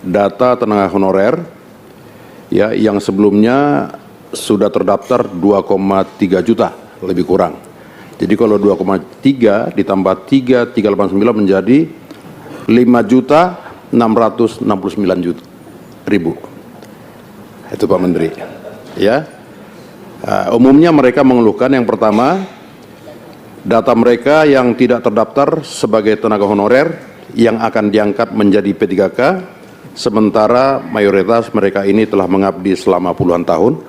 data tenaga honorer ya yang sebelumnya sudah terdaftar 2,3 juta lebih kurang. Jadi kalau 2,3 ditambah 389 menjadi 5.669.000. Itu Pak Menteri. Ya. Umumnya mereka mengeluhkan yang pertama, data mereka yang tidak terdaftar sebagai tenaga honorer yang akan diangkat menjadi P3K, sementara mayoritas mereka ini telah mengabdi selama puluhan tahun.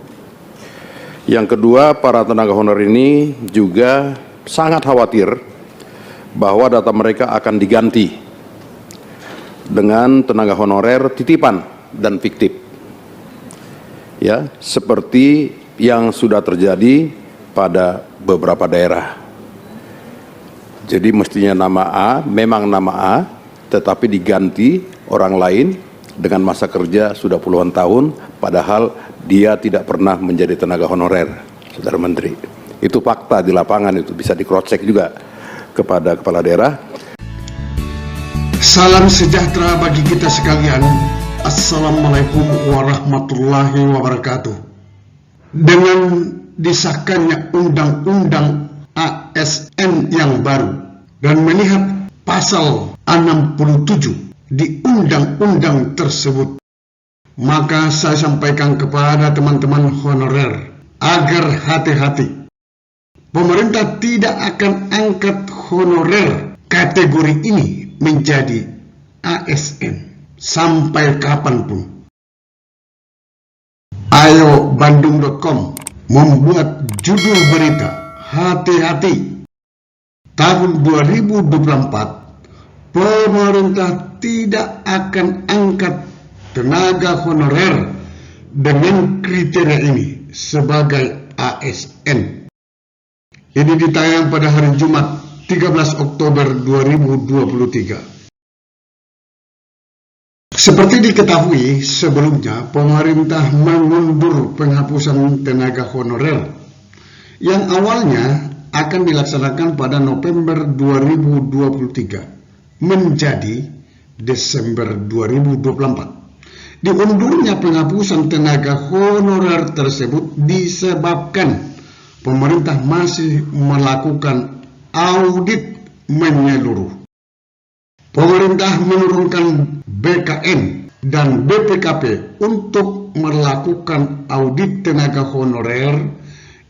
Yang kedua, para tenaga honorer ini juga sangat khawatir bahwa data mereka akan diganti dengan tenaga honorer titipan dan fiktif. Ya, seperti yang sudah terjadi pada beberapa daerah. Jadi mestinya nama A, memang nama A, tetapi diganti orang lain dengan masa kerja sudah puluhan tahun, padahal dia tidak pernah menjadi tenaga honorer, Saudara Menteri. Itu fakta di lapangan, itu bisa di-cross-check juga kepada kepala daerah. Salam sejahtera bagi kita sekalian. Assalamualaikum warahmatullahi wabarakatuh. Dengan disahkannya Undang-Undang ASN yang baru dan melihat pasal 67 di undang-undang tersebut, maka saya sampaikan kepada teman-teman honorer agar hati-hati. Pemerintah tidak akan angkat honorer kategori ini menjadi ASN sampai kapanpun. Ayo Bandung.com membuat judul berita, hati-hati. Tahun 2024, pemerintah tidak akan angkat tenaga honorer dengan kriteria ini sebagai ASN. Ini ditayang pada hari Jumat 13 Oktober 2023. Seperti diketahui sebelumnya, pemerintah mengundur penghapusan tenaga honorer yang awalnya akan dilaksanakan pada November 2023 menjadi Desember 2024. Diundurnya penghapusan tenaga honorer tersebut disebabkan pemerintah masih melakukan audit menyeluruh. Pemerintah menurunkan BKN dan BPKP untuk melakukan audit tenaga honorer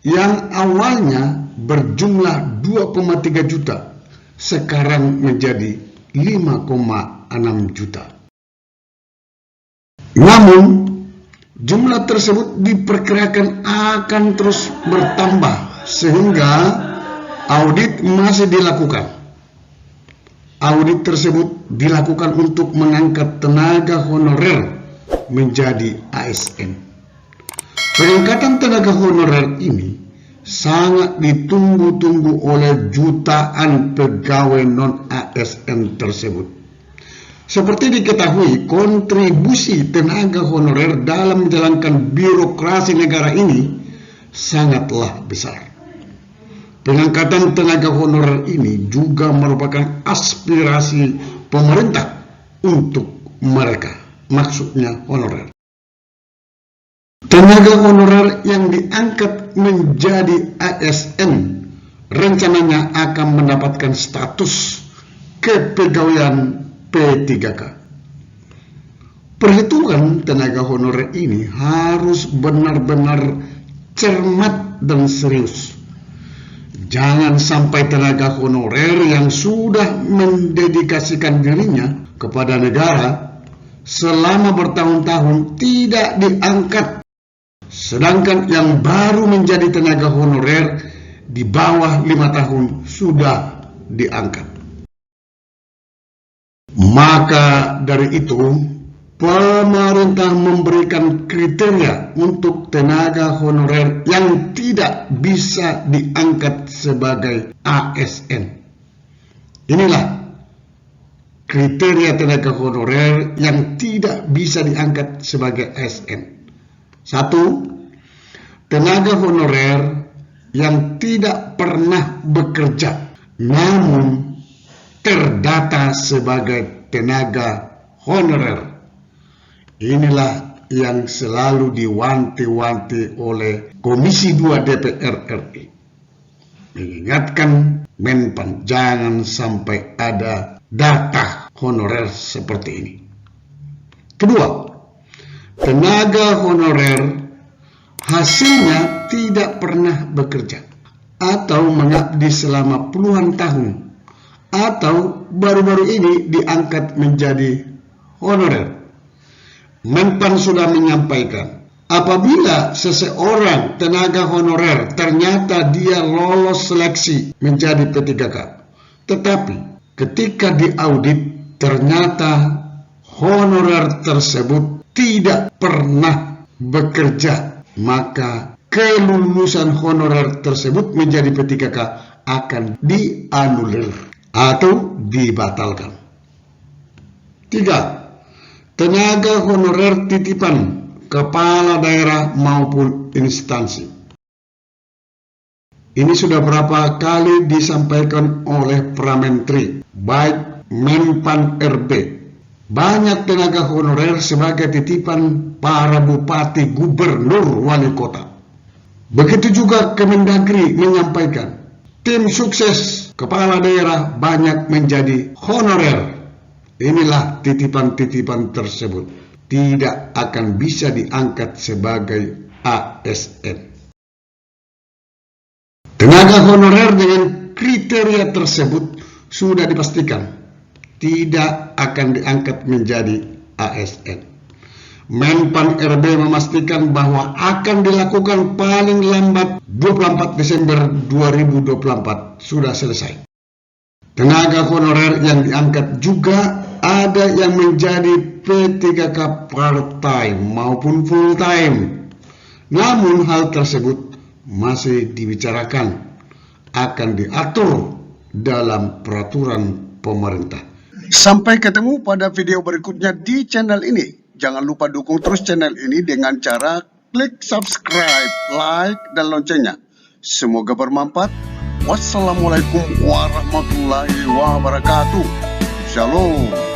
yang awalnya berjumlah 2,3 juta, sekarang menjadi 5,6 juta. Namun, jumlah tersebut diperkirakan akan terus bertambah sehingga audit masih dilakukan. Audit tersebut dilakukan untuk mengangkat tenaga honorer menjadi ASN. Pengangkatan tenaga honorer ini sangat ditunggu-tunggu oleh jutaan pegawai non-ASN tersebut. Seperti diketahui, kontribusi tenaga honorer dalam menjalankan birokrasi negara ini sangatlah besar. Pengangkatan tenaga honorer ini juga merupakan aspirasi pemerintah untuk mereka, maksudnya honorer. Tenaga honorer yang diangkat menjadi ASN rencananya akan mendapatkan status kepegawaian P3K. Perhitungan tenaga honorer ini harus benar-benar cermat dan serius. Jangan sampai tenaga honorer yang sudah mendedikasikan dirinya kepada negara selama bertahun-tahun tidak diangkat, sedangkan yang baru menjadi tenaga honorer di bawah 5 tahun sudah diangkat. Maka dari itu, pemerintah memberikan kriteria untuk tenaga honorer yang tidak bisa diangkat sebagai ASN. Inilah kriteria tenaga honorer yang tidak bisa diangkat sebagai ASN. 1. Tenaga honorer yang tidak pernah bekerja namun terdata sebagai tenaga honorer. Inilah yang selalu diwanti-wanti oleh Komisi 2 DPR RI. Mengingatkan Menpan jangan sampai ada data honorer seperti ini. Kedua, tenaga honorer hasilnya tidak pernah bekerja atau mengabdi selama puluhan tahun atau baru-baru ini diangkat menjadi honorer. Menpan sudah menyampaikan, apabila seseorang tenaga honorer ternyata dia lolos seleksi menjadi P3K, tetapi ketika diaudit ternyata honorer tersebut tidak pernah bekerja, maka kelulusan honorer tersebut menjadi P3K akan dianulir atau dibatalkan. 3. Tenaga honorer titipan kepala daerah maupun instansi. Ini sudah berapa kali disampaikan oleh Pra Menteri, baik Menpan RB. Banyak tenaga honorer sebagai titipan para bupati, gubernur, wali kota. Begitu juga Kemendagri menyampaikan, tim sukses kepala daerah banyak menjadi honorer. Inilah titipan-titipan tersebut tidak akan bisa diangkat sebagai ASN. Tenaga honorer dengan kriteria tersebut sudah dipastikan tidak akan diangkat menjadi ASN. Menpan RB memastikan bahwa akan dilakukan paling lambat 24 Desember 2024 sudah selesai. Tenaga honorer yang diangkat juga ada yang menjadi P3K part-time maupun full-time. Namun hal tersebut masih dibicarakan, akan diatur dalam peraturan pemerintah. Sampai ketemu pada video berikutnya di channel ini. Jangan lupa dukung terus channel ini dengan cara klik subscribe, like, dan loncengnya. Semoga bermanfaat. Wassalamualaikum warahmatullahi wabarakatuh. Shalom.